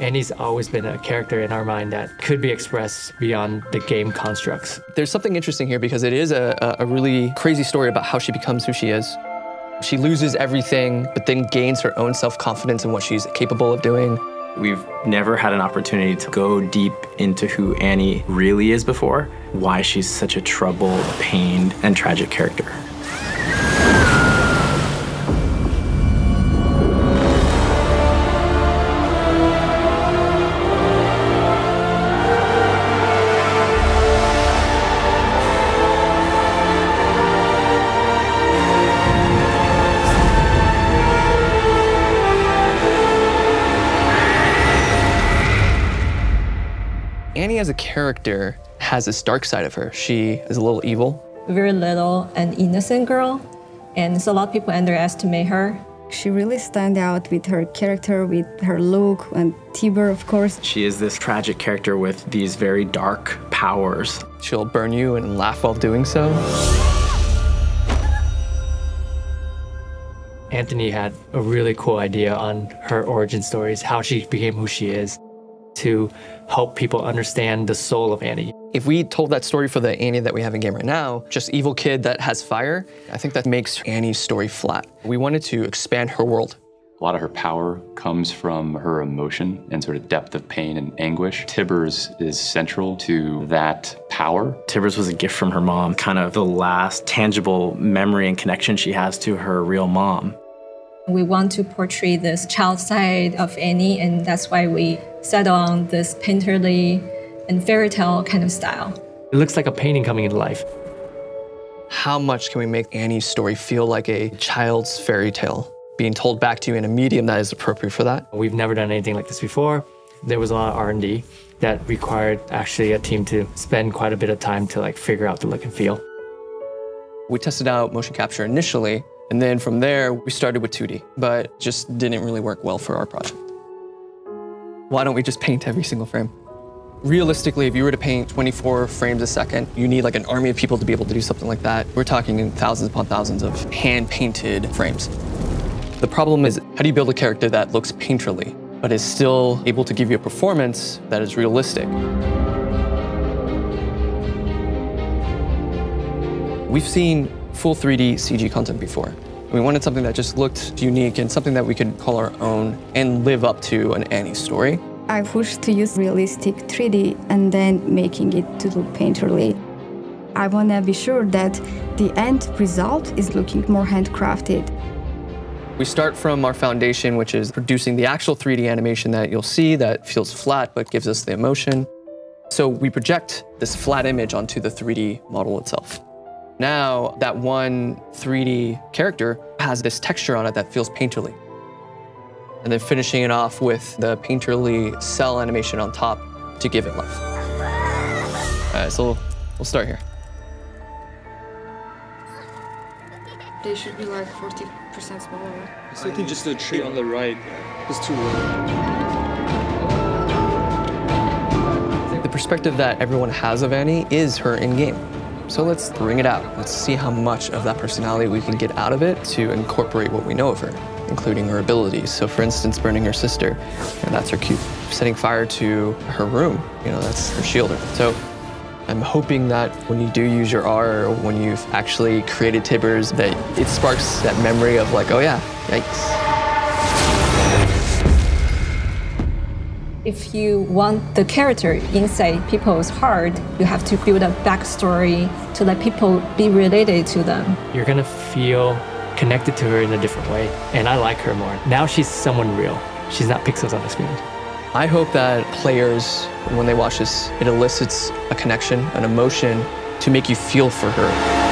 Annie's always been a character in our mind that could be expressed beyond the game constructs. There's something interesting here because it is a really crazy story about how she becomes who she is. She loses everything, but then gains her own self-confidence in what she's capable of doing. We've never had an opportunity to go deep into who Annie really is before, why she's such a troubled, pained, and tragic character. Annie as a character has this dark side of her. She is a little evil. Very little and innocent girl, and so a lot of people underestimate her. She really stands out with her character, with her look, and Tibor, of course. She is this tragic character with these very dark powers. She'll burn you and laugh while doing so. Anthony had a really cool idea on her origin stories, how she became who she is, to help people understand the soul of Annie. If we told that story for the Annie that we have in game right now, just evil kid that has fire, I think that makes Annie's story flat. We wanted to expand her world. A lot of her power comes from her emotion and sort of depth of pain and anguish. Tibor's is central to that power. Tibor's was a gift from her mom, kind of the last tangible memory and connection she has to her real mom. We want to portray this child side of Annie, and that's why we settle on this painterly and fairy tale kind of style. It looks like a painting coming into life. How much can we make Annie's story feel like a child's fairy tale, being told back to you in a medium that is appropriate for that? We've never done anything like this before. There was a lot of R&D that required actually a team to spend quite a bit of time to figure out the look and feel. We tested out motion capture initially, and then from there, we started with 2D, but just didn't really work well for our project. Why don't we just paint every single frame? Realistically, if you were to paint 24 frames a second, you need like an army of people to be able to do something like that. We're talking in thousands upon thousands of hand-painted frames. The problem is, how do you build a character that looks painterly, but is still able to give you a performance that is realistic? We've seen full 3D CG content before. We wanted something that just looked unique and something that we could call our own and live up to an Annie story. I pushed to use realistic 3D and then making it to look painterly. I want to be sure that the end result is looking more handcrafted. We start from our foundation, which is producing the actual 3D animation that you'll see that feels flat but gives us the emotion. So we project this flat image onto the 3D model itself. Now, that one 3D character has this texture on it that feels painterly. And then finishing it off with the painterly cell animation on top to give it life. All right, so we'll start here. They should be like 40% smaller. I think just the tree on the right is too low. The perspective that everyone has of Annie is her in-game. So let's bring it out. Let's see how much of that personality we can get out of it to incorporate what we know of her, including her abilities. So for instance, burning her sister, that's her cue. Setting fire to her room, that's her shielder. So I'm hoping that when you do use your R, or when you've actually created Tibor's, that it sparks that memory of like, oh yeah, yikes. If you want the character inside people's heart, you have to build a backstory to let people be related to them. You're gonna feel connected to her in a different way, and I like her more. Now she's someone real. She's not pixels on the screen. I hope that players, when they watch this, it elicits a connection, an emotion to make you feel for her.